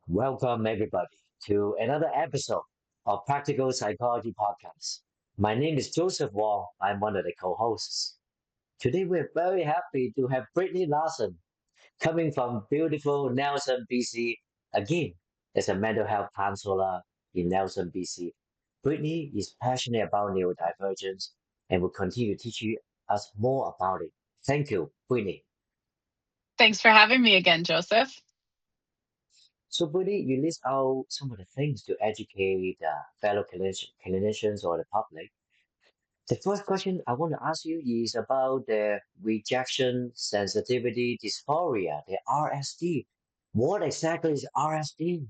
Welcome, everybody, to another episode of Practical Psychology Podcast. My name is Joseph Wong. I'm one of the co hosts. Today, we're very happy to have Brittney Larsen coming from beautiful Nelson, BC, again, as a mental health counselor in Nelson, BC. Brittney is passionate about neurodivergence and will continue teaching us more about it. Thank you, Brittney. Thanks for having me again, Joseph. So, Brittany, you list out some of the things to educate fellow clinicians or the public. The first question I want to ask you is about the rejection sensitivity dysphoria, the RSD. What exactly is RSD?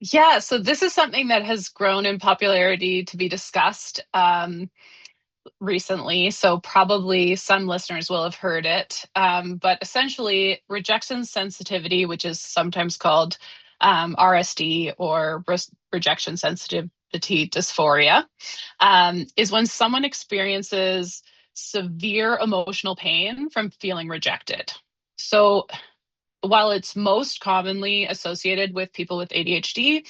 Yeah, so this is something that has grown in popularity to be discussed recently. So probably some listeners will have heard it. But essentially, rejection sensitivity, which is sometimes called RSD or rejection sensitivity dysphoria, is when someone experiences severe emotional pain from feeling rejected. So while it's most commonly associated with people with ADHD,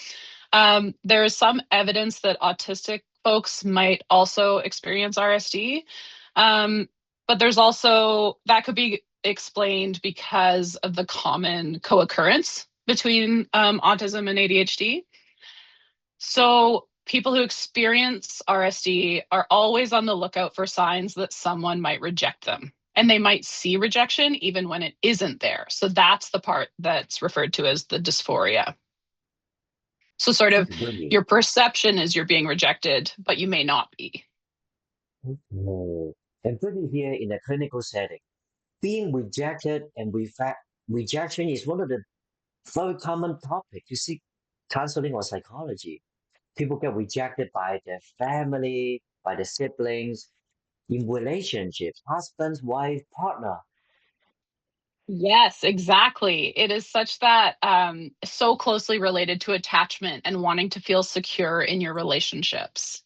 there is some evidence that autistic folks might also experience RSD. Um, but there's also that could be explained because of the common co-occurrence between autism and ADHD. So people who experience RSD are always on the lookout for signs that someone might reject them. And they might see rejection even when it isn't there. So that's the part that's referred to as the dysphoria. So sort of Brittany. your perception is you're being rejected, but you may not be. Oh. And Brittany here in a clinical setting, being rejected and rejection is one of the very common topic you see counseling or psychology. People get rejected by their family, by their siblings, in relationships, husbands, wife, partner. Yes, exactly. It is such that so closely related to attachment and wanting to feel secure in your relationships.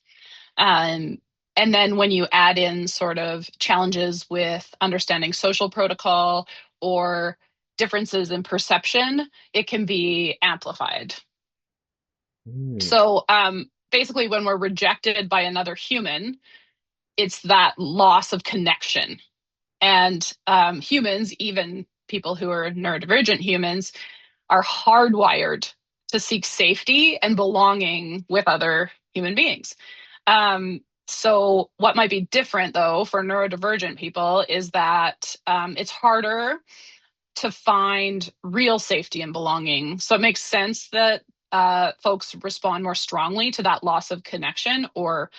Um, and then when you add in sort of challenges with understanding social protocol or differences in perception, it can be amplified. Hmm. So basically, when we're rejected by another human, it's that loss of connection. And humans, even people who are neurodivergent humans, are hardwired to seek safety and belonging with other human beings. So, what might be different though for neurodivergent people is that it's harder to find real safety and belonging. So, it makes sense that folks respond more strongly to that loss of connection or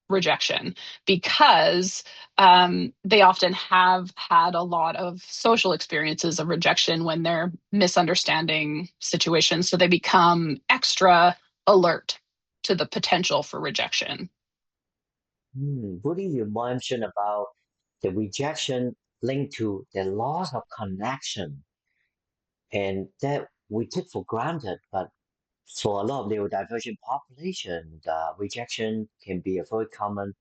rejection because they often have had a lot of social experiences of rejection when they're misunderstanding situations. So they become extra alert to the potential for rejection. What do you mention about the rejection linked to the loss of connection and that we take for granted, but for a lot of neurodivergent population, the rejection can be a very common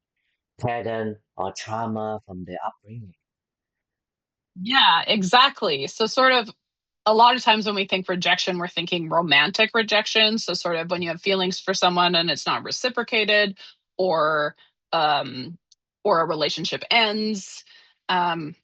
pattern or trauma from their upbringing. Yeah, exactly. So, sort of a lot of times when we think rejection, we're thinking romantic rejection. So, sort of when you have feelings for someone and it's not reciprocated, or um, or a relationship ends,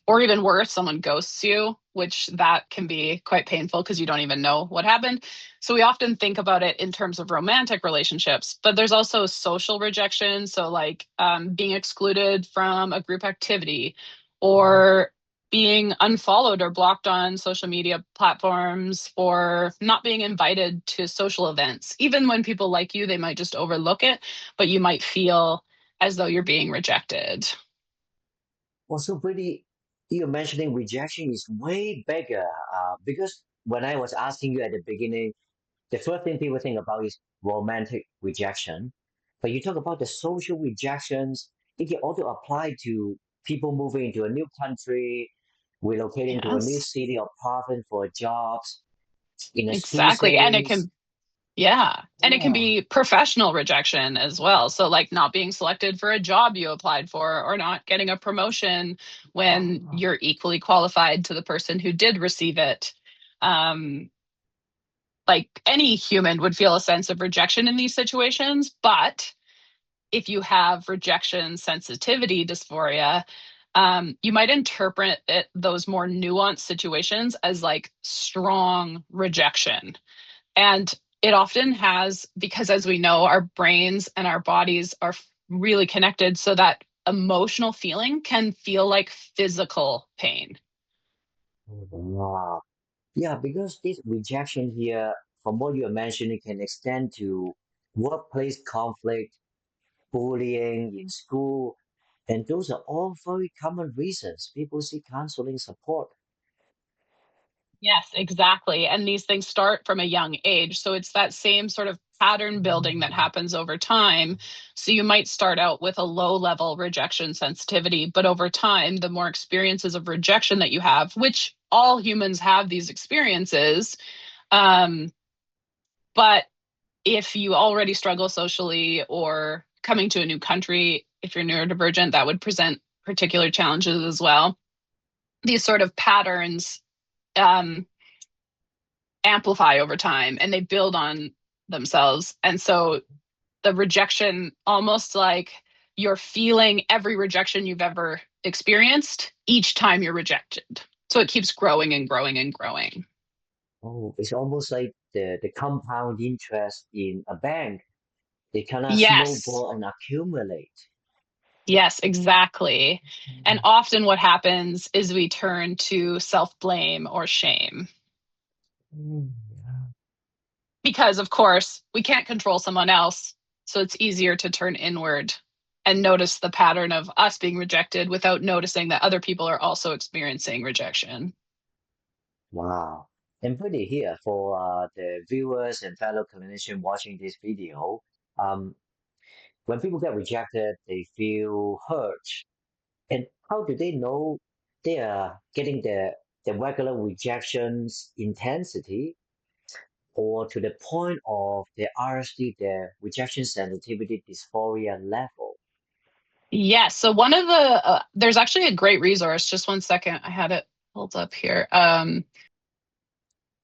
or even worse, someone ghosts you, which that can be quite painful because you don't even know what happened. So we often think about it in terms of romantic relationships, but there's also social rejection. So like being excluded from a group activity, Mhm. or being unfollowed or blocked on social media platforms, or not being invited to social events. Even when people like you, they might just overlook it, but you might feel as though you're being rejected. Also, pretty, you're mentioning rejection is way bigger because when I was asking you at the beginning, the first thing people think about is romantic rejection. But you talk about the social rejections, it can also apply to people moving into a new country, relocating to a new Yes, city or province for jobs, in a school exactly. And it settings. can, yeah. And it can Yeah. be professional rejection as well. So, like not being selected for a job you applied for, or not getting a promotion when Ah. you're equally qualified to the person who did receive it. Um, like any human would feel a sense of rejection in these situations. But if you have rejection sensitivity dysphoria, you might interpret those more nuanced situations as like strong rejection. And it often has, because as we know, our brains and our bodies are really connected, so that emotional feeling can feel like physical pain. Wow. Yeah, because this rejection here, from what you're mentioning, can extend to workplace conflict, bullying in school, and those are all very common reasons people seek counseling support. Yes, exactly. And these things start from a young age. So it's that same sort of pattern building that happens over time. So you might start out with a low level rejection sensitivity, but over time, the more experiences of rejection that you have, which all humans have these experiences, um, but if you already struggle socially or coming to a new country, if you're neurodivergent, that would present particular challenges as well. These sort of patterns um, amplify over time and they build on themselves. And so the rejection, almost like you're feeling every rejection you've ever experienced each time you're rejected. So it keeps growing and growing and growing. Oh, it's almost like the compound interest in a bank. They kind of Yes. snowball and accumulate. Yes, exactly. And often what happens is we turn to self blame or shame Mm. because, of course, we can't control someone else. So it's easier to turn inward and notice the pattern of us being rejected without noticing that other people are also experiencing rejection. Wow. And pretty here for the viewers and fellow clinicians watching this video. Um, when people get rejected, they feel hurt. And how do they know they are getting the regular rejections intensity or to the point of the RSD, the rejection sensitivity dysphoria level? Yes. So one of the, there's actually a great resource. Just one second. I had it pulled up here.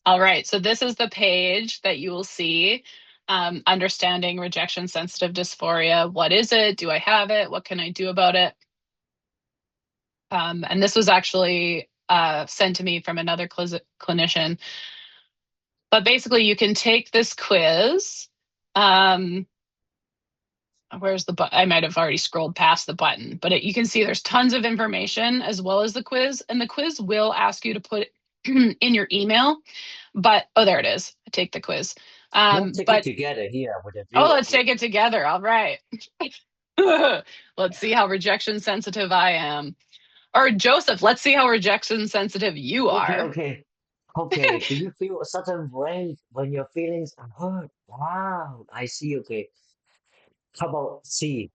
All right. So this is the page that you will see. Understanding rejection sensitive dysphoria. What is it? Do I have it? What can I do about it? And this was actually sent to me from another clinician. But basically, you can take this quiz. Um, where's the button? I might have already scrolled past the button, but you can see there's tons of information as well as the quiz. And the quiz will ask you to put in your email. But oh, there it is. Take the quiz. Let's take it But together here with the oh, viewer let's here. take it together. All right. Let's see how rejection sensitive I am. Or Joseph, let's see how rejection sensitive you Okay, are. okay. Okay, do you feel a certain way when your feelings are hurt? Wow, I see. Okay. How about C?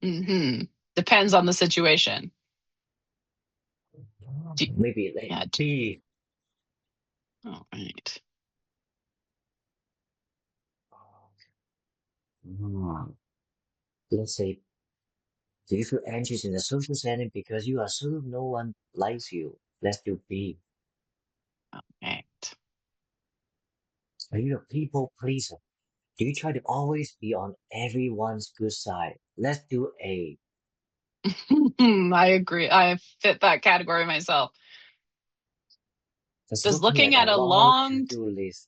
Hmm. Depends on the situation. Do, Maybe like yeah. B. All right. Hmm. Let's say, do you feel anxious in a social setting because you assume no one likes you? Let's do B. Right. Are you a people pleaser? Do you try to always be on everyone's good side? Let's do A. I agree. I fit that category myself. Just Does looking looking at a at a long long to-do list.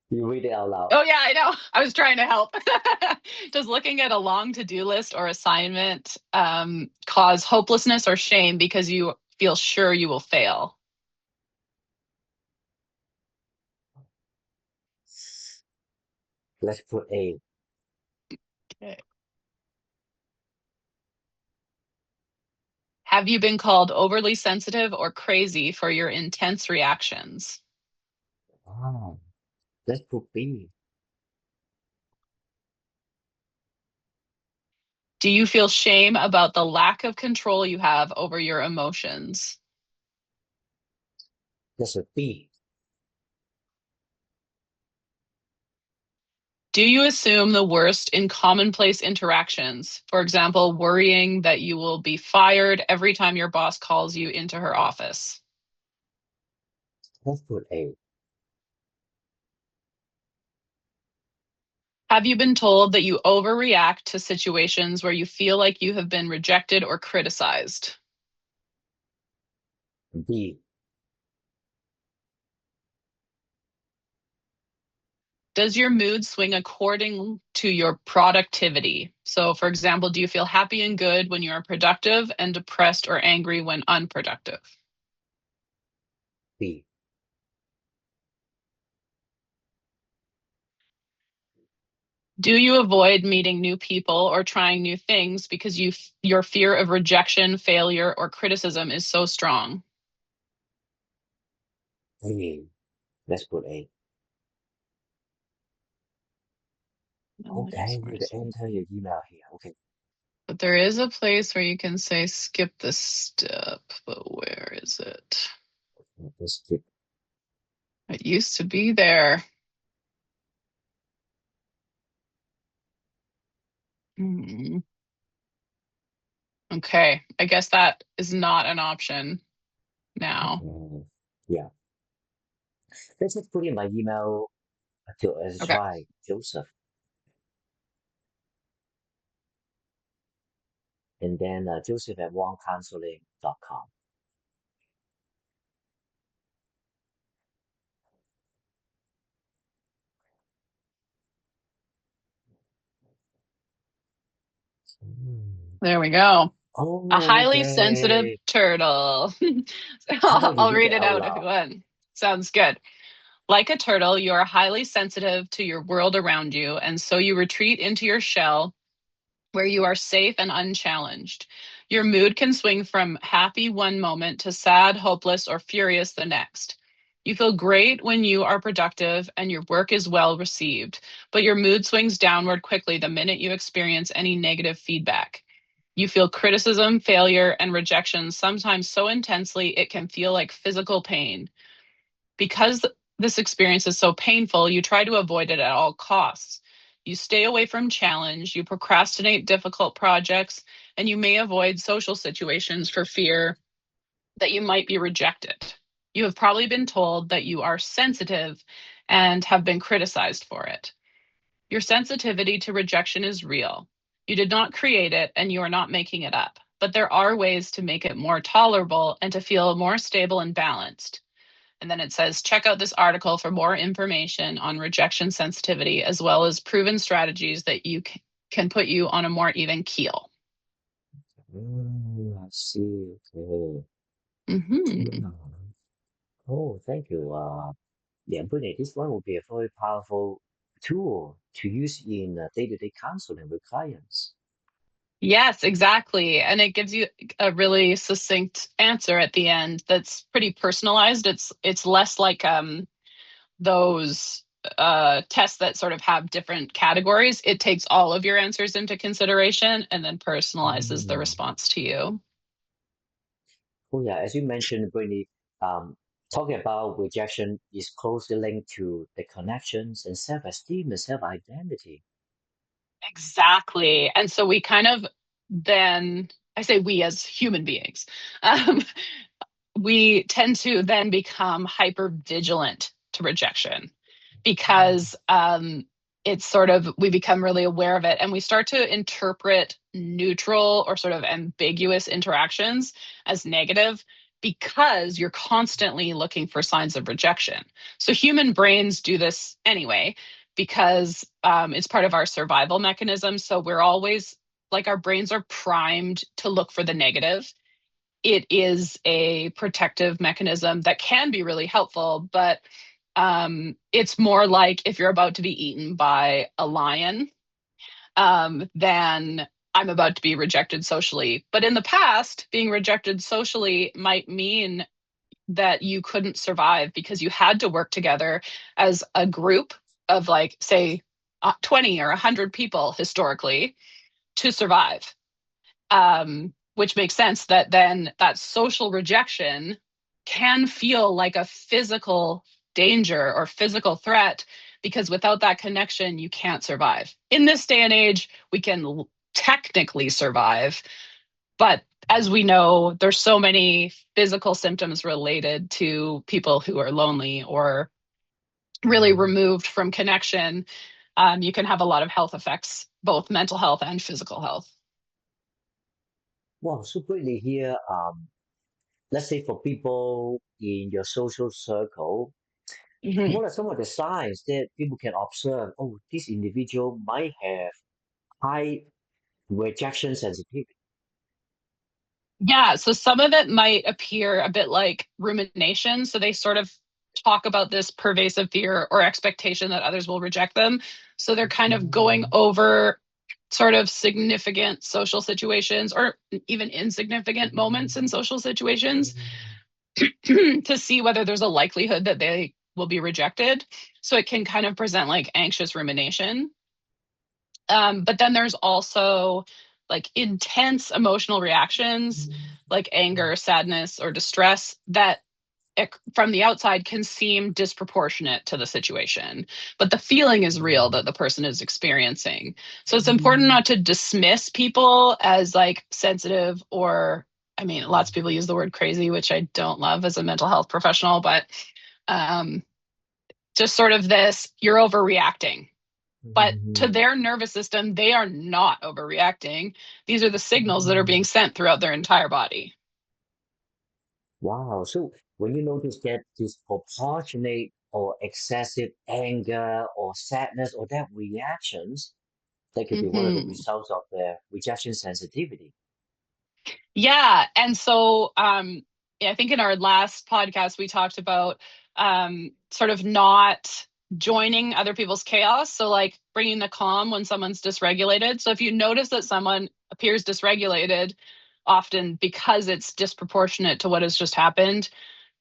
You read it out loud. Oh yeah, I know. I was trying to help. Does looking at a long to-do list or assignment cause hopelessness or shame because you feel sure you will fail? Let's put A. Okay. Have you been called overly sensitive or crazy for your intense reactions? Wow. Let's put B. Do you feel shame about the lack of control you have over your emotions? Let's put B. Do you assume the worst in commonplace interactions? For example, worrying that you will be fired every time your boss calls you into her office. Let's put A. Have you been told that you overreact to situations where you feel like you have been rejected or criticized? B. Does your mood swing according to your productivity? So, for example, do you feel happy and good when you are productive and depressed or angry when unproductive? B. Do you avoid meeting new people or trying new things because your fear of rejection, failure, or criticism is so strong? A. Let's put A. No, it Okay, is you where need to is it? enter your email here. Okay. But there is a place where you can say skip this step, but where is it? Let's skip. It used to be there. Hmm. Okay, I guess that is not an option now. Yeah. Let's just put in my email to as Okay. try Joseph, and then Joseph at counselling.com. Mm. There we go. A Oh, highly sensitive okay. turtle. How about you I'll read read that it out out if you loud? want. Sounds good. Like a turtle, you are highly sensitive to your world around you, and so you retreat into your shell where you are safe and unchallenged. Your mood can swing from happy one moment to sad, hopeless, or furious the next. You feel great when you are productive and your work is well received, but your mood swings downward quickly the minute you experience any negative feedback. You feel criticism, failure, and rejection sometimes so intensely it can feel like physical pain. Because this experience is so painful, you try to avoid it at all costs. You stay away from challenge, you procrastinate difficult projects, and you may avoid social situations for fear that you might be rejected. You have probably been told that you are sensitive and have been criticized for it. Your sensitivity to rejection is real. You did not create it and you are not making it up. But there are ways to make it more tolerable and to feel more stable and balanced. And then it says, check out this article for more information on rejection sensitivity, as well as proven strategies that can put you on a more even keel. I see. Okay. Hmm. Yeah. Oh, thank you. Yeah, Brittany, this one will be a very powerful tool to use in day-to-day counseling with clients. Yes, exactly. And it gives you a really succinct answer at the end that's pretty personalized. It's less like those tests that sort of have different categories. It takes all of your answers into consideration and then personalizes the Mm. response to you. Oh, yeah, as you mentioned, Brittany, um, talking about rejection is closely linked to the connections and self-esteem and self-identity. Exactly. And so we kind of then, I say we as human beings, um, we tend to then become hyper vigilant to rejection because it's sort of, we become really aware of it and we start to interpret neutral or sort of ambiguous interactions as negative because you're constantly looking for signs of rejection. So human brains do this anyway because it's part of our survival mechanism. So we're always like our brains are primed to look for the negative. It is a protective mechanism that can be really helpful, but it's more like if you're about to be eaten by a lion than I'm about to be rejected socially. But in the past, being rejected socially might mean that you couldn't survive because you had to work together as a group of, like, say, 20 or 100 people historically to survive, which makes sense that then that social rejection can feel like a physical danger or physical threat because without that connection, you can't survive. In this day and age, we can technically survive, but as we know, there's so many physical symptoms related to people who are lonely or really Mm. removed from connection you can have a lot of health effects, both mental health and physical health. Wow, so Brittany here, let's say for people in your social circle, Mhm. what are some of the signs that people can observe? Oh, this individual might have high rejection sensitivity. Yeah, so some of it might appear a bit like rumination. So they sort of talk about this pervasive fear or expectation that others will reject them. So they're kind of going Mm, over sort of significant social situations or even insignificant moments in social situations mm, to see whether there's a likelihood that they will be rejected. So it can kind of present like anxious rumination. But then there's also like intense emotional reactions like anger, sadness, or distress that from the outside can seem disproportionate to the situation. But the feeling is real that the person is experiencing. So it's important not to dismiss people as like sensitive or, I mean, lots of people use the word crazy, which I don't love as a mental health professional, but um, just sort of this, you're overreacting, but to mm. their nervous system, they are not overreacting. These are the signals that are being sent throughout their entire body. Wow. So when you notice that disproportionate or excessive anger or sadness or that reactions, that could be one of the Mm-hmm. results of the rejection sensitivity. Yeah. And so yeah, I think in our last podcast, we talked about sort of not joining other people's chaos. So, like bringing the calm when someone's dysregulated. So, if you notice that someone appears dysregulated, often because it's disproportionate to what has just happened,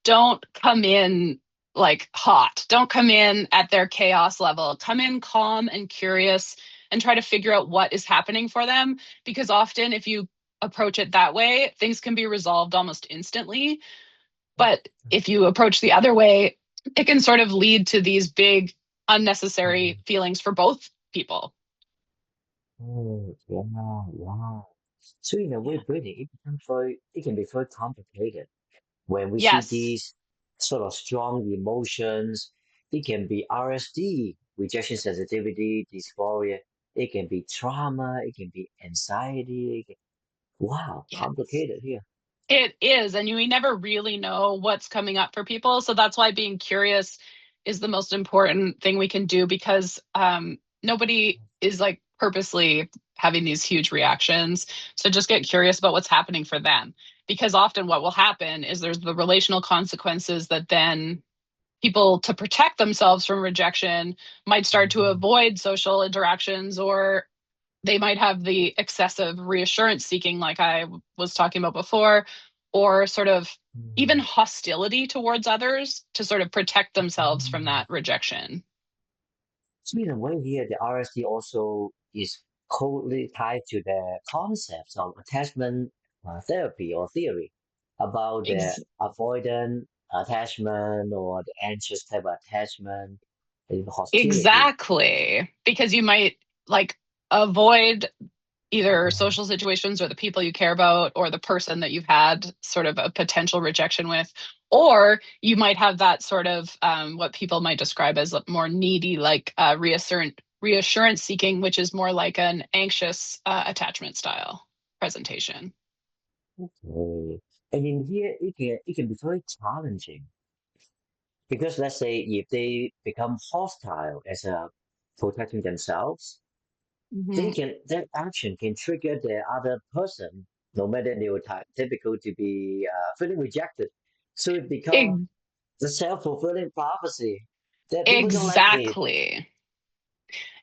don't come in like hot. Don't come in at their chaos level. Come in calm and curious and try to figure out what is happening for them. Because often, if you approach it that way, things can be resolved almost instantly. But if you approach the other way, it can sort of lead to these big, unnecessary Mm. feelings for both people. Oh, wow, wow. So in a way, Yeah. breathing, it can be very complicated. When we see Yes, these sort of strong emotions, it can be RSD, rejection sensitivity, dysphoria. It can be trauma. It can be anxiety. Wow, yes. complicated here. It is, and we never really know what's coming up for people. So that's why being curious is the most important thing we can do because nobody is like purposely having these huge reactions. So just get curious about what's happening for them. Because often what will happen is there's the relational consequences that then people, to protect themselves from rejection, might start to Mhm. avoid social interactions or they might have the excessive reassurance seeking, like I was talking about before, or sort of even Mm. hostility towards others to sort of protect themselves from Mm. that rejection. So in a way here, the RSD also is closely tied to the concepts of attachment therapy or theory about the Ex- avoidant attachment or the anxious type of attachment and hostility. exactly. Because you might like avoid either social situations or the people you care about or the person that you've had sort of a potential rejection with, or you might have that sort of what people might describe as more needy like reassurance seeking, which is more like an anxious attachment style presentation. Okay. And in here, it can be very challenging because let's say if they become hostile as a protecting themselves, Mhm. that action can trigger the other person, no matter neurotypical, to be feeling rejected. So it becomes Ex- the self-fulfilling prophecy that people don't like me. exactly.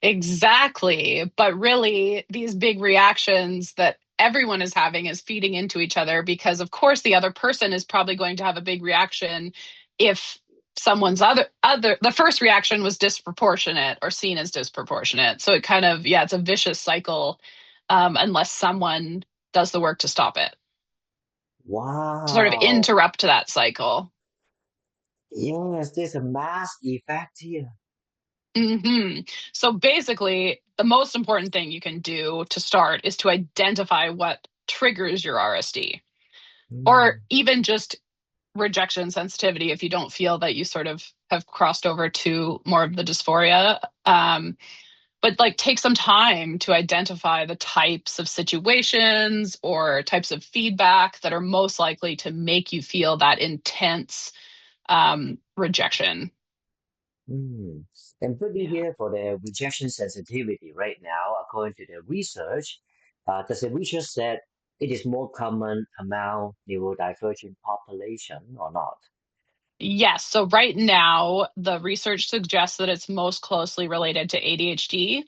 Exactly. But really, these big reactions that everyone is having is feeding into each other because, of course, the other person is probably going to have a big reaction if someone's the first reaction was disproportionate or seen as disproportionate. So it kind of, yeah, it's a vicious cycle unless someone does the work to stop it, to sort of Wow. interrupt that cycle. Yes, there's a mass effect here. hmm So basically, the most important thing you can do to start is to identify what triggers your RSD, or Mm, even just rejection sensitivity if you don't feel that you sort of have crossed over to more of the dysphoria. but like take some time to identify the types of situations or types of feedback that are most likely to make you feel that intense rejection. Mm. And putting Yeah. here for the rejection sensitivity right now, according to the research, does the research said it is more common among neurodivergent population or not? Yes. So right now, the research suggests that it's most closely related to ADHD,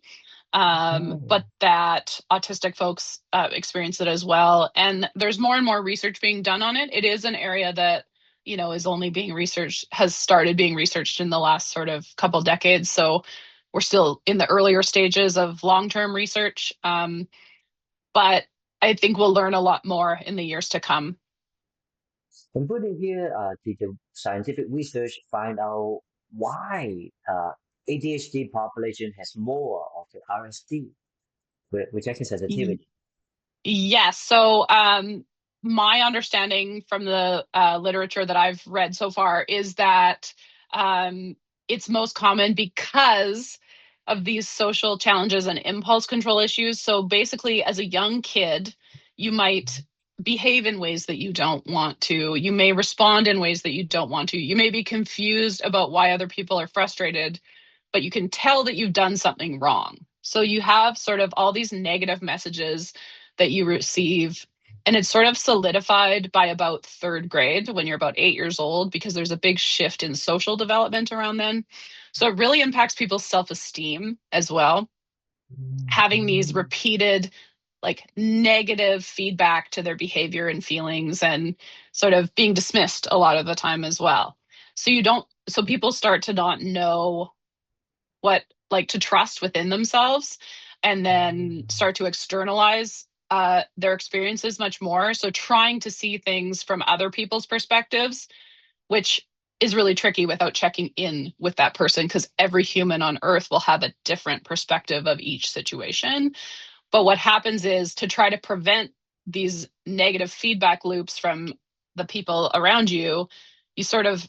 Oh. but that autistic folks experience it as well. And there's more and more research being done on it. It is an area that is only being researched, has started being researched in the last sort of couple decades. So we're still in the earlier stages of long-term research, but I think we'll learn a lot more in the years to come. And putting here, did the scientific research find out why ADHD population has more of the RSD, rejection sensitivity? Yes. So, my understanding from the literature that I've read so far is that it's most common because of these social challenges and impulse control issues. So, basically, as a young kid, you might behave in ways that you don't want to. You may respond in ways that you don't want to. You may be confused about why other people are frustrated, but you can tell that you've done something wrong. So, you have sort of all these negative messages that you receive. And it's sort of solidified by about third grade when you're about 8 years old, because there's a big shift in social development around then. So it really impacts people's self esteem as well. Having these Mhm. repeated, like negative feedback to their behavior and feelings, and sort of being dismissed a lot of the time as well. So people start to not know what like to trust within themselves, and then start to externalize their experiences much more. So trying to see things from other people's perspectives, which is really tricky without checking in with that person, because every human on earth will have a different perspective of each situation. But what happens is, to try to prevent these negative feedback loops from the people around you, you sort of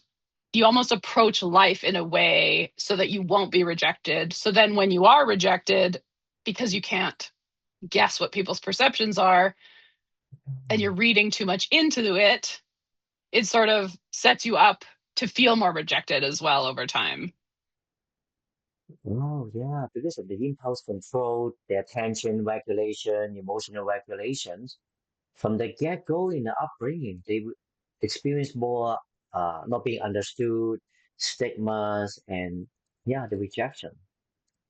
you almost approach life in a way so that you won't be rejected. So then when you are rejected, because you can't guess what people's perceptions are and you're reading too much into it, it sort of sets you up to feel more rejected as well over time. Oh, yeah, because of the impulse control, the attention regulation, emotional regulations, from the get-go in the upbringing, they would experience more not being understood, stigmas, and yeah, the rejection.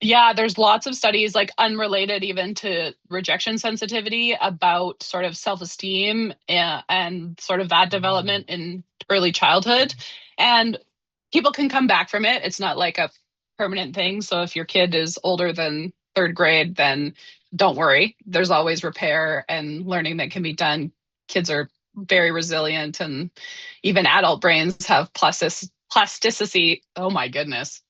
Yeah, there's lots of studies, like unrelated even to rejection sensitivity, about sort of self-esteem and sort of that development in early childhood. And people can come back from it. It's not like a permanent thing. So if your kid is older than third grade, then don't worry. There's always repair and learning that can be done. Kids are very resilient, and even adult brains have plasticity. Oh my goodness.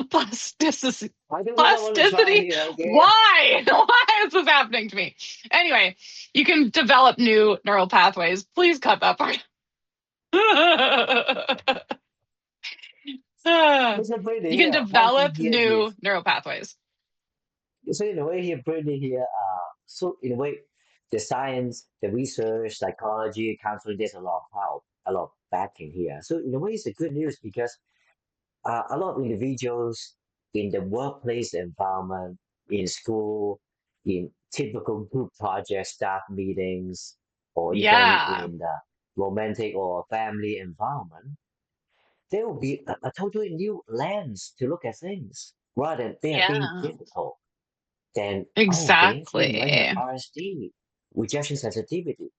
Plasticity. I don't think I want to try Plasticity. here again. Why? Why is this happening to me? Anyway, you can develop new neural pathways. Please cut that part. Listen, Brittany You can here. One thing develop here new is, neural pathways. so in a way here, Brittany here, so in a way, the science, the research, psychology, counseling, there's a lot of help, a lot of backing here. So in a way, it's a good news because a lot of individuals in the workplace environment, in school, in typical group projects, staff meetings, or even Yeah. in the romantic or family environment, there will be a totally new lens to look at things rather than they are being Yeah. difficult. Then, oh, they might have Exactly. RSD, rejection sensitivity.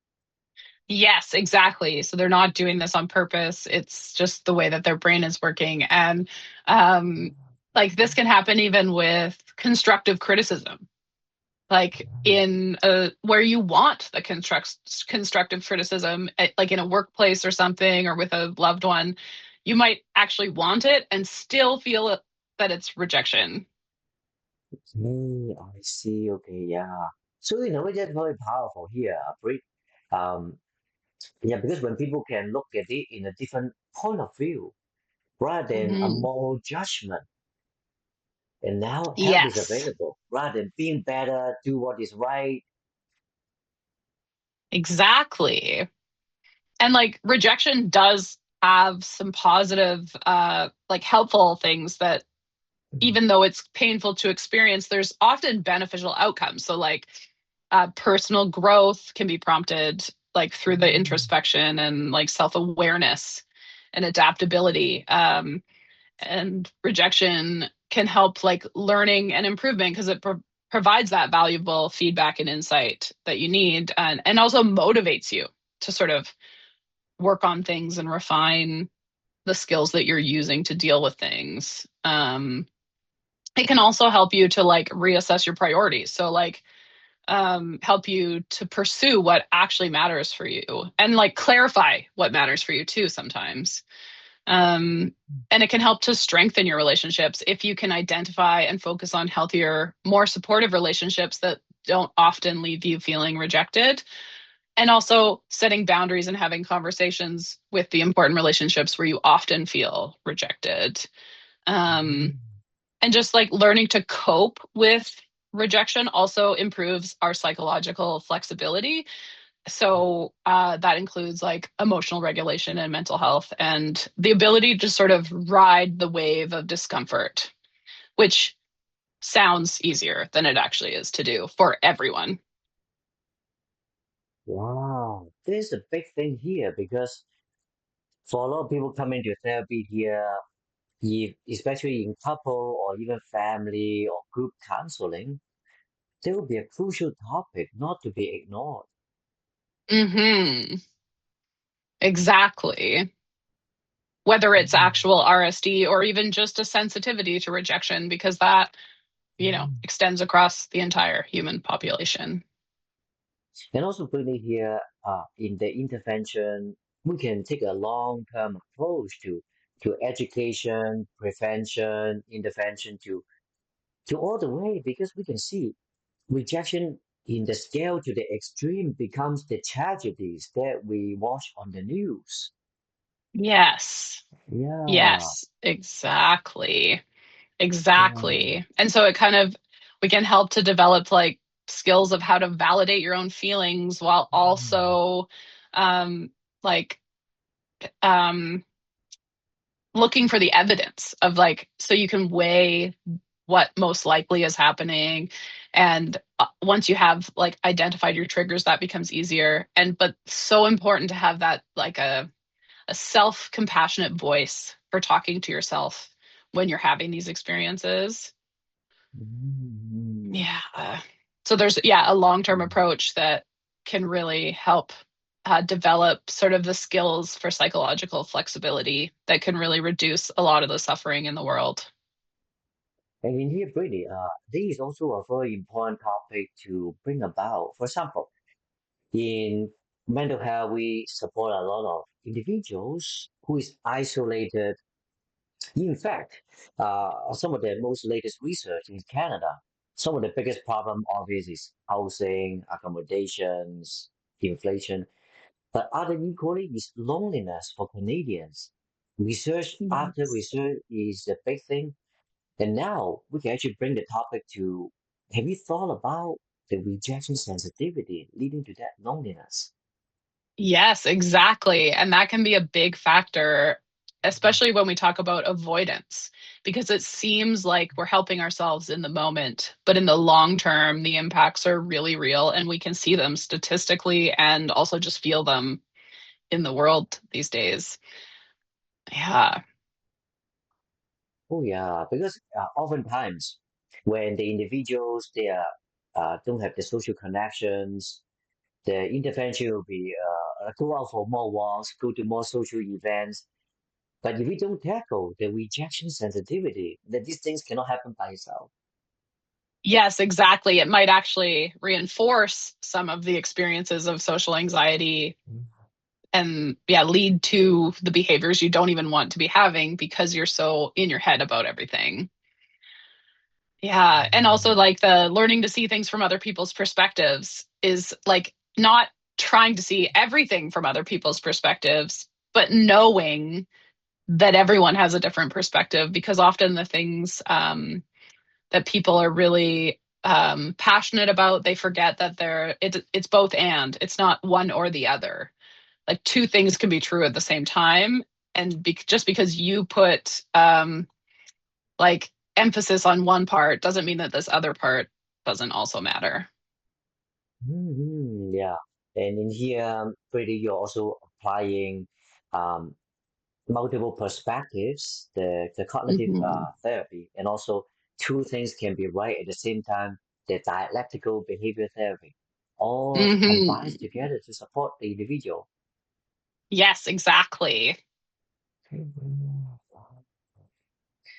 Yes, exactly. So they're not doing this on purpose. It's just the way that their brain is working. And um, like this can happen even with constructive criticism, like in where you want the constructive criticism, like in a workplace or something, or with a loved one. You might actually want it and still feel that it's rejection. I see. Okay, yeah. So in a way, that's very powerful here, Brit. Um, yeah, because when people can look at it in a different point of view rather than a Mhm. moral judgment. And now help is Yes, available. Rather than being better, do what is right. exactly. And like rejection does have some positive, like helpful things that even though it's painful to experience, there's often beneficial outcomes. So like personal growth can be prompted like through the Mm. introspection and like self-awareness and adaptability. And rejection can help like learning and improvement because it provides that valuable feedback and insight that you need, and also motivates you to sort of work on things and refine the skills that you're using to deal with things. It can also help you to like reassess your priorities. So like help you to pursue what actually matters for you and like clarify what matters for you too sometimes. Um, and it can help to strengthen your relationships if you can identify and focus on healthier, more supportive relationships that don't often leave you feeling rejected. And also setting boundaries and having conversations with the important relationships where you often feel rejected. Um, and just like learning to cope with rejection also improves our psychological flexibility. So that includes like emotional regulation and mental health and the ability to sort of ride the wave of discomfort, which sounds easier than it actually is to do for everyone. Wow, there's a big thing here because for a lot of people coming to therapy here, especially in couple or even family or group counseling, there will be a crucial topic not to be ignored. Mm-hmm. Exactly. Whether it's Mm. actual RSD or even just a sensitivity to rejection, because that, Mm. extends across the entire human population. And also, Brittany, here in the intervention, we can take a long-term approach to education, prevention, intervention to all the way because we can see rejection in the scale to the extreme becomes the tragedies that we watch on the news. Yes. Yeah. Yes, exactly. Yeah. Exactly. And so it kind of, we can help to develop like skills of how to validate your own feelings while Mm. also um, like um, looking for the evidence of like, so you can weigh what most likely is happening. And once you have like identified your triggers, that becomes easier. And, but so important to have that like a self compassionate voice for talking to yourself when you're having these experiences. Mm. Yeah. So there's, yeah, a long term approach that can really help develop sort of the skills for psychological flexibility that can really reduce a lot of the suffering in the world. And in here, Brittany, this is also a very important topic to bring about. For example, in mental health, we support a lot of individuals who is isolated. In fact, some of the most latest research in Canada, some of the biggest problem obviously is housing, accommodations, inflation, but other equally is loneliness for Canadians. Research after Yes. research is a big thing. And now we can actually bring the topic to, have you thought about the rejection sensitivity leading to that loneliness? Yes, exactly. And that can be a big factor, especially when we talk about avoidance, because it seems like we're helping ourselves in the moment, but in the long term, the impacts are really real and we can see them statistically and also just feel them in the world these days. Yeah. Oh yeah, because oftentimes when the individuals they are don't have the social connections, the intervention will be go out for more walks, go to more social events. But if we don't tackle the rejection sensitivity, then these things cannot happen by itself. Yes, exactly. It might actually reinforce some of the experiences of social anxiety and yeah, lead to the behaviors you don't even want to be having because you're so in your head about everything. Yeah. And also, Mm. like the learning to see things from other people's perspectives is like not trying to see everything from other people's perspectives, but knowing that everyone has a different perspective because often the things that people are really passionate about, they forget that it's both and it's not one or the other. Like two things can be true at the same time, and just because you put like emphasis on one part doesn't mean that this other part doesn't also matter. Yeah. And in here, pretty, you're also applying um, multiple perspectives, the cognitive Mm-hmm. therapy, and also two things can be right at the same time, the dialectical behavior therapy, all combines Mm-hmm. together to support the individual. Yes, exactly.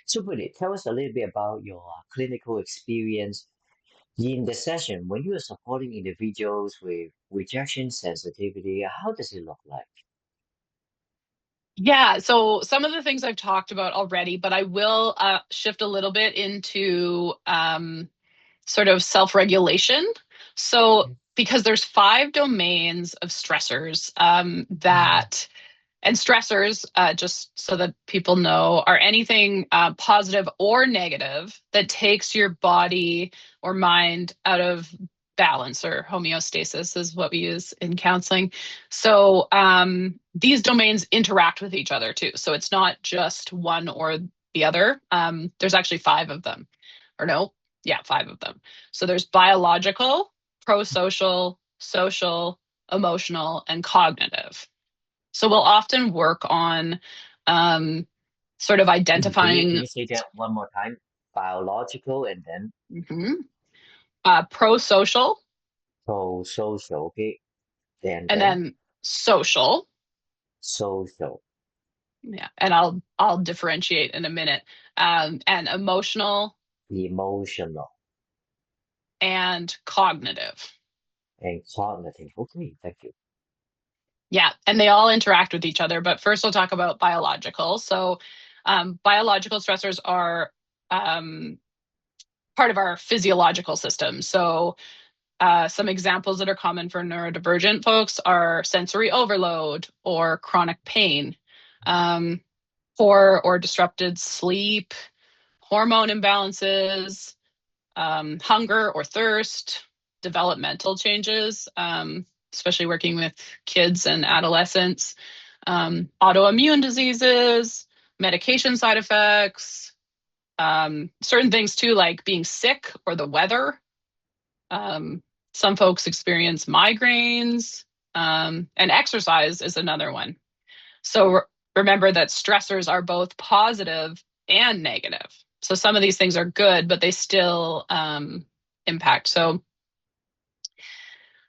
So, Brittany, tell us a little bit about your clinical experience in the session when you are supporting individuals with rejection sensitivity. How does it look like? Yeah, so some of the things I've talked about already, but I will shift a little bit into sort of self-regulation. So, because there's 5 domains of stressors that and stressors, just so that people know, are anything positive or negative that takes your body or mind out of balance, or homeostasis is what we use in counseling. So these domains interact with each other too. So it's not just one or the other. There's actually 5 of them, or no, yeah, 5 of them. So there's biological, pro-social, social, emotional, and cognitive. So we'll often work on um, sort of Can identifying you say that one more time? Biological and then mhm, pro-social pro-social, okay? and Then then social. social, Yeah, and I'll differentiate in a minute. And emotional emotional, and cognitive. and cognitive. Okay, thank you. Yeah, and they all interact with each other. But first, we'll talk about biological. So, biological stressors are um, part of our physiological system. So, some examples that are common for neurodivergent folks are sensory overload or chronic pain, um, poor or disrupted sleep, hormone imbalances, hunger or thirst, developmental changes, especially working with kids and adolescents, autoimmune diseases, medication side effects, certain things too, like being sick or the weather. Um, some folks experience migraines, and exercise is another one. So remember that stressors are both positive and negative. So some of these things are good, but they still impact. So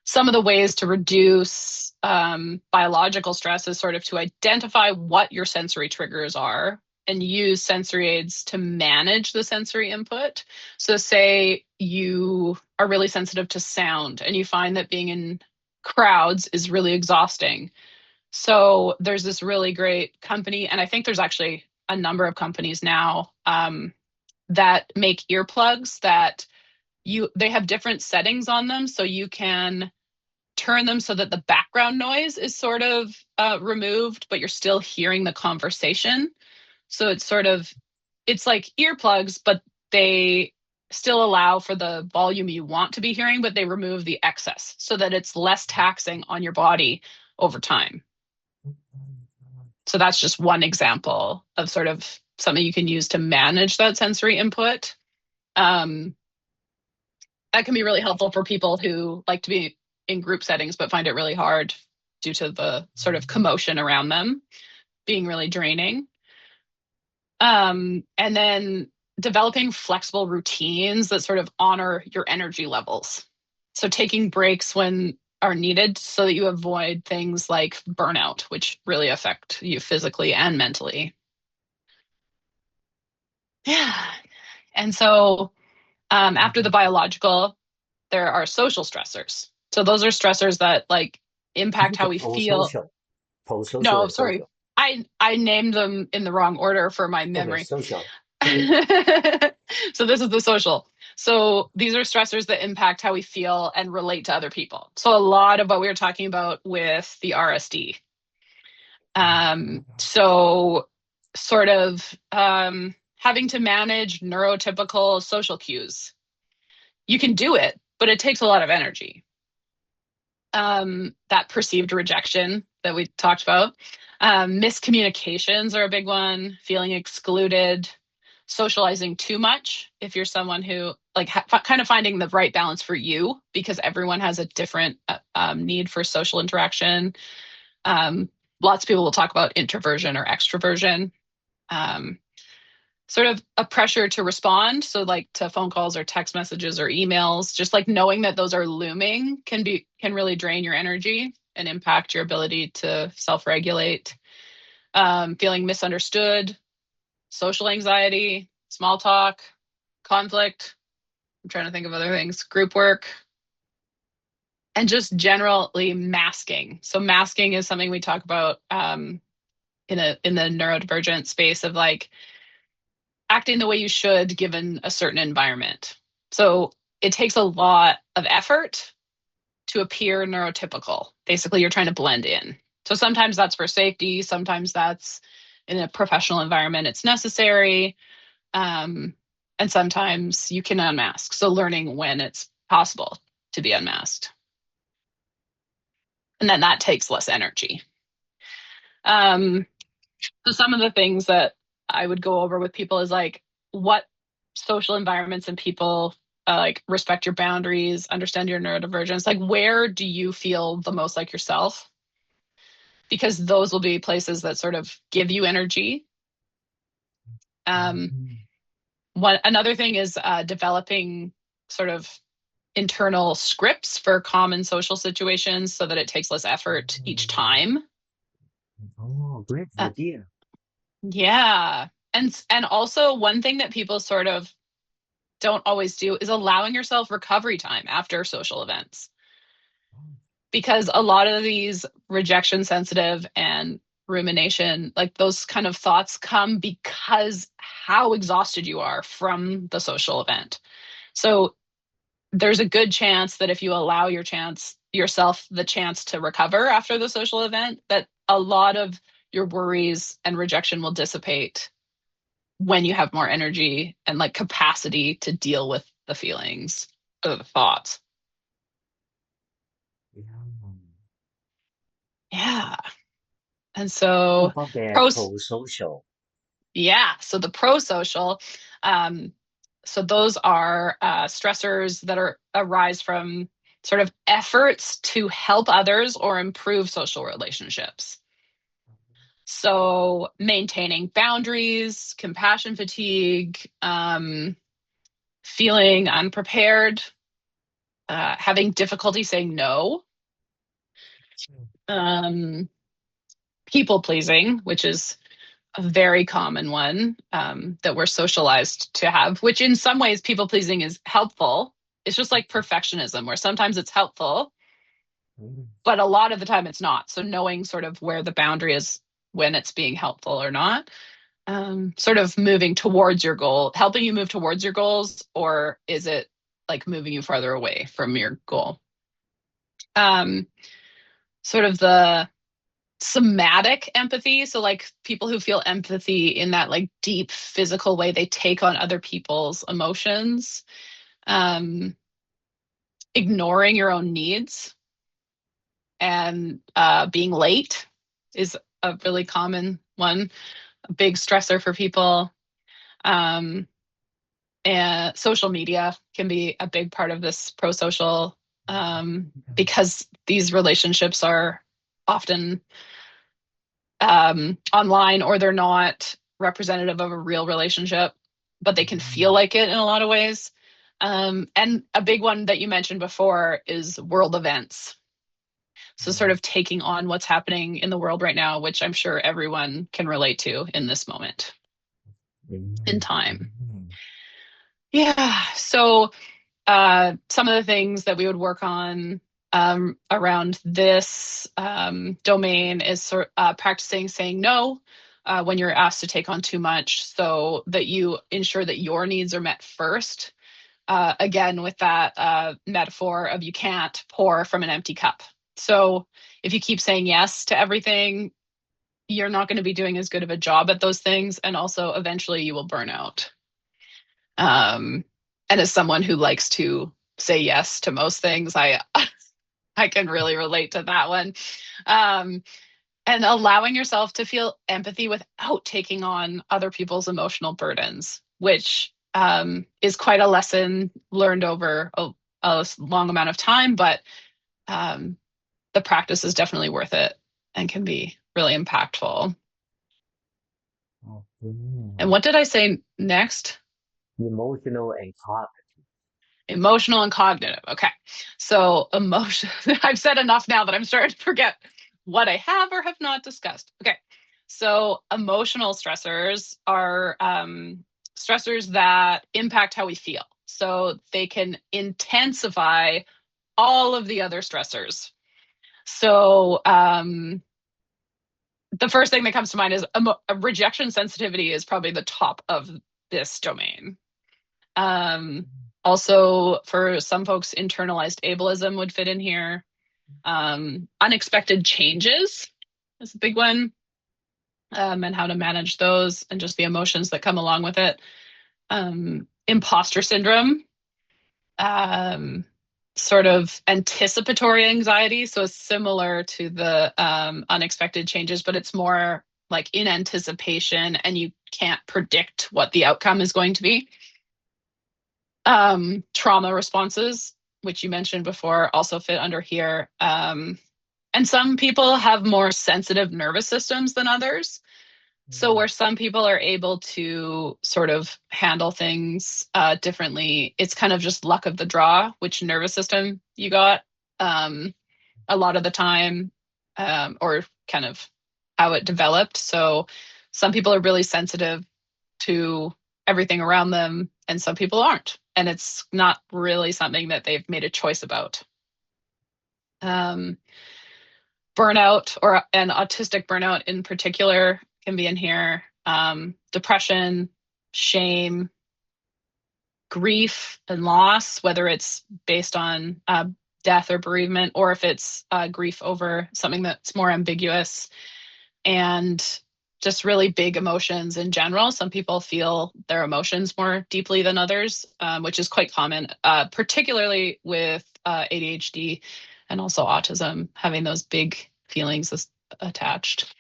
some of the ways to reduce biological stress is sort of to identify what your sensory triggers are and use sensory aids to manage the sensory input. So, say you are really sensitive to sound and you find that being in crowds is really exhausting. So, there's this really great company, and I think there's actually a number of companies now that make earplugs that they have different settings on them, so you can turn them so that the background noise is sort of removed, but you're still hearing the conversation. So it's like earplugs, but they still allow for the volume you want to be hearing, but they remove the excess so that it's less taxing on your body over time. So that's just one example of sort of something you can use to manage that sensory input. Um, that can be really helpful for people who like to be in group settings but find it really hard due to the sort of commotion around them being really draining. And then developing flexible routines that sort of honor your energy levels. So taking breaks when are needed so that you avoid things like burnout, which really affect you physically and mentally. Yeah. And so after the biological, there are social stressors. So those are stressors that like Is impact it how the we feel. pro-social? Pro-social No, and sorry. social. I named them in the wrong order for my Okay, memory. social. Okay. So this is the social. So these are stressors that impact how we feel and relate to other people. So a lot of what we were talking about with the RSD. So sort of having to manage neurotypical social cues. You can do it, but it takes a lot of energy. That perceived rejection that we talked about. Miscommunications are a big one, feeling excluded, socializing too much. If you're someone who like kind of finding the right balance for you, because everyone has a different need for social interaction. Lots of people will talk about introversion or extroversion. Um, Sort of a pressure to respond. So like to phone calls or text messages or emails, just like knowing that those are looming can really drain your energy and impact your ability to self-regulate. Feeling misunderstood, social anxiety, small talk, conflict. I'm trying to think of other things, group work, and just generally masking. So masking is something we talk about in the neurodivergent space of like acting the way you should given a certain environment. So it takes a lot of effort to appear neurotypical. Basically, you're trying to blend in. So sometimes that's for safety, sometimes that's in a professional environment, it's necessary. And sometimes you can unmask. So learning when it's possible to be unmasked. And then that takes less energy. Um, so some of the things that I would go over with people is like what social environments and people like respect your boundaries, understand your neurodivergence. Like where do you feel the most like yourself? Because those will be places that sort of give you energy. Um, another thing is developing sort of internal scripts for common social situations so that it takes less effort each time. Oh, great Uh, idea. yeah. And also one thing that people sort of don't always do is allowing yourself recovery time after social events. Because a lot of these rejection sensitive and rumination, like those kind of thoughts come because how exhausted you are from the social event. So there's a good chance that if you allow yourself the chance to recover after the social event, that a lot of your worries and rejection will dissipate when you have more energy and like capacity to deal with the feelings or the thoughts. Yeah. Yeah. And What so about the pros, pro-social? yeah. So the pro-social, um, so those are stressors that arise from sort of efforts to help others or improve social relationships. So maintaining boundaries, compassion fatigue, feeling unprepared, having difficulty saying no, um, people pleasing, which is a very common one that we're socialized to have, which in some ways people pleasing is helpful. It's just like perfectionism, where sometimes it's helpful, but a lot of the time it's not. So knowing sort of where the boundary is when it's being helpful or not, sort of moving towards your goal, helping you move towards your goals, or is it like moving you farther away from your goal? Um, Sort of the somatic empathy. So like people who feel empathy in that like deep physical way, they take on other people's emotions. Um, Ignoring your own needs and being late is a really common one, a big stressor for people. Um, and social media can be a big part of this pro-social because these relationships are often online or they're not representative of a real relationship, but they can feel like it in a lot of ways. And a big one that you mentioned before is world events. So, sort of taking on what's happening in the world right now, which I'm sure everyone can relate to in this moment in time. Yeah. So, some of the things that we would work on around this domain is practicing saying no when you're asked to take on too much so that you ensure that your needs are met first. Again, with that metaphor of you can't pour from an empty cup. So if you keep saying yes to everything, you're not going to be doing as good of a job at those things. And also, eventually, you will burn out. Um, and as someone who likes to say yes to most things, I can really relate to that one. Um, and allowing yourself to feel empathy without taking on other people's emotional burdens, which is quite a lesson learned over a long amount of time, but um, the practice is definitely worth it and can be really impactful. And Mhm. what did I say next? Emotional and cognitive. Emotional and cognitive. Okay. So, emotion, I've said enough now that I'm starting to forget what I have or have not discussed. Okay. So, emotional stressors are stressors that impact how we feel. So, they can intensify all of the other stressors. So, the first thing that comes to mind is rejection sensitivity is probably the top of this domain. Um, Also, for some folks, internalized ableism would fit in here. Unexpected changes is a big one, and how to manage those and just the emotions that come along with it. Imposter syndrome, um, sort of anticipatory anxiety. So it's similar to the unexpected changes, but it's more like in anticipation and you can't predict what the outcome is going to be. Trauma responses, which you mentioned before, also fit under here. And some people have more sensitive nervous systems than others. So, where some people are able to sort of handle things differently, it's kind of just luck of the draw, which nervous system you got um, a lot of the time, or kind of how it developed. So, some people are really sensitive to everything around them, and some people aren't. And it's not really something that they've made a choice about. Um, Burnout or an autistic burnout in particular can be in here. Depression, shame, grief, and loss, whether it's based on death or bereavement, or if it's grief over something that's more ambiguous, and just really big emotions in general. Some people feel their emotions more deeply than others, which is quite common, particularly with ADHD and also autism, having those big feelings attached.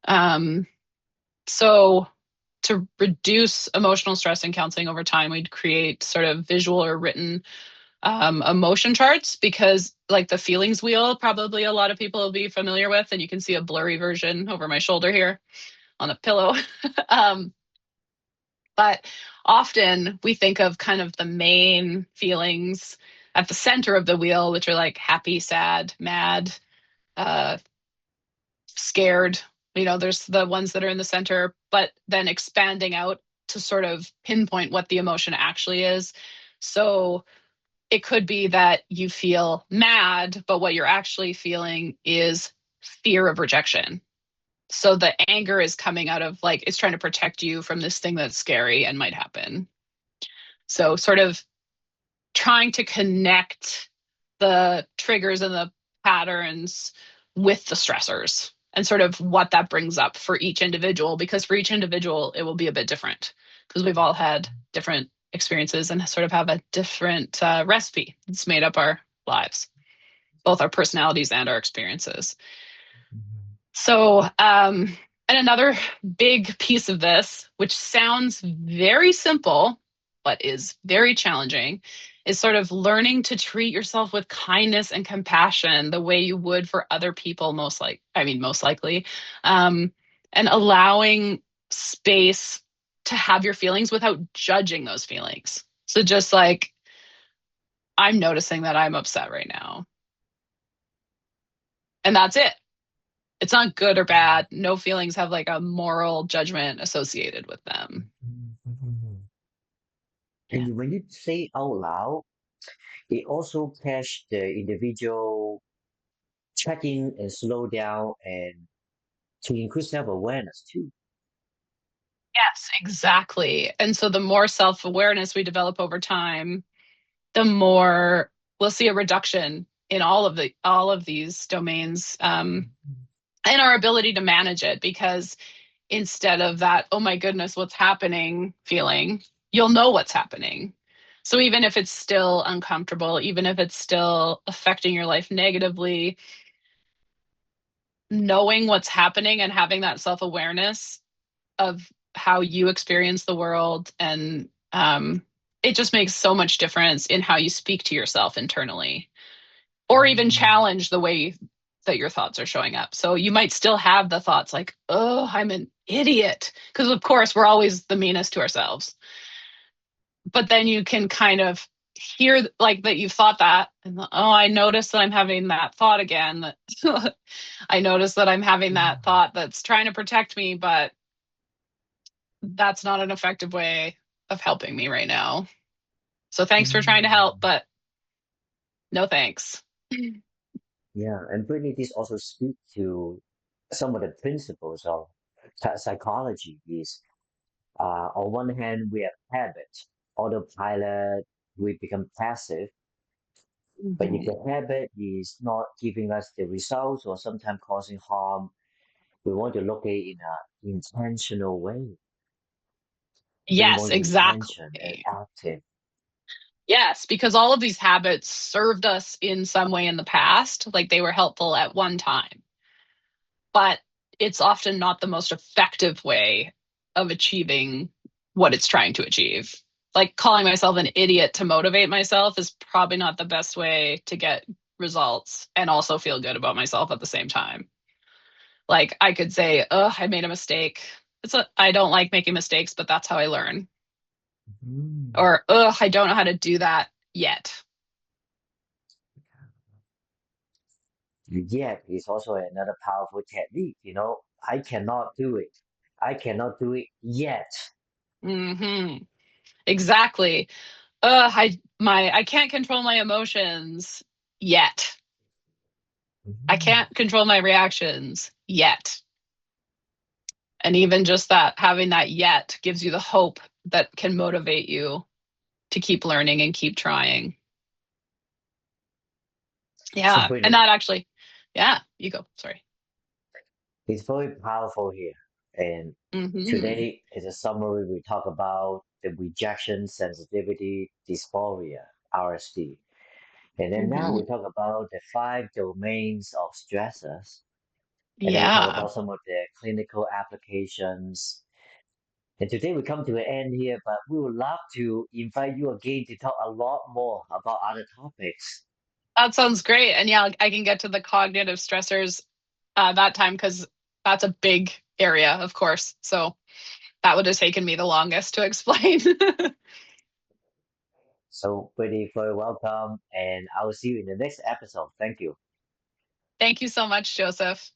Um, so, to reduce emotional stress in counseling over time, we'd create sort of visual or written emotion charts, because like the feelings wheel, probably a lot of people will be familiar with, and you can see a blurry version over my shoulder here on a pillow. um, but often we think of kind of the main feelings at the center of the wheel, which are like happy, sad, mad, uh, scared. There's the ones that are in the center, but then expanding out to sort of pinpoint what the emotion actually is. So it could be that you feel mad, but what you're actually feeling is fear of rejection. So the anger is coming out of like, it's trying to protect you from this thing that's scary and might happen. So, sort of trying to connect the triggers and the patterns with the stressors and sort of what that brings up for each individual, because for each individual, it will be a bit different because we've all had different experiences and sort of have a different recipe that's made up our lives, both our personalities and our experiences. So, and another big piece of this, which sounds very simple, but is very challenging, is sort of learning to treat yourself with kindness and compassion the way you would for other people, most likely, um, and allowing space to have your feelings without judging those feelings. So, just like, I'm noticing that I'm upset right now, and that's it. It's not good or bad. No feelings have like a moral judgment associated with them. Mhm. Yeah. And when you say out loud, it also catch the individual check in and slow down and to increase self-awareness too. Yes, exactly. And so the more self-awareness we develop over time, the more we'll see a reduction in all of these domains. and our ability to manage it, because instead of that, oh my goodness, what's happening feeling, you'll know what's happening. So even if it's still uncomfortable, even if it's still affecting your life negatively, knowing what's happening and having that self-awareness of how you experience the world, and it just makes so much difference in how you speak to yourself internally, or even Mm. challenge the way that your thoughts are showing up. So you might still have the thoughts like, oh, I'm an idiot. Because, of course, we're always the meanest to ourselves. But then you can kind of hear like that you've thought that, and oh, I noticed that I'm having that thought again. I noticed that I'm having that thought that's trying to protect me, but that's not an effective way of helping me right now. So thanks for trying to help, Mm. but no thanks. Yeah, and Brittany, this also speak to some of the principles of psychology. Is on one hand we have habit, autopilot, we become passive. But if Mm-hmm. the habit is not giving us the results or sometimes causing harm, we want to look at it in an intentional way, bring Yes, more intention and exactly. active. Yes, because all of these habits served us in some way in the past, like they were helpful at one time, but it's often not the most effective way of achieving what it's trying to achieve. Like calling myself an idiot to motivate myself is probably not the best way to get results and also feel good about myself at the same time. Like I could say, "Oh, I made a mistake. I don't like making mistakes, but that's how I learn." Mm. Or, "Oh, I don't know how to do that yet." Yet is also another powerful technique. I cannot do it. I cannot do it yet. Mhm. Exactly. I can't control my emotions yet. I Mhm. can't control my reactions yet. And even just that, having that yet gives you the hope that can motivate you to keep learning and keep trying. So, Yeah. And Brittany, that actually, yeah, you go. Sorry. it's very powerful here. And Hmm. today, as a summary, we talk about the rejection sensitivity dysphoria RSD. And then now Hmm. we talk about the five domains of stressors. And then we talk Yeah. about some of the clinical applications. And today we come to an end here, but we would love to invite you again to talk a lot more about other topics. That sounds great. And yeah, I can get to the cognitive stressors that time, because that's a big area, of course. So that would have taken me the longest to explain. So, pretty very welcome, and I will see you in the next episode. Thank you. Thank you so much, Joseph.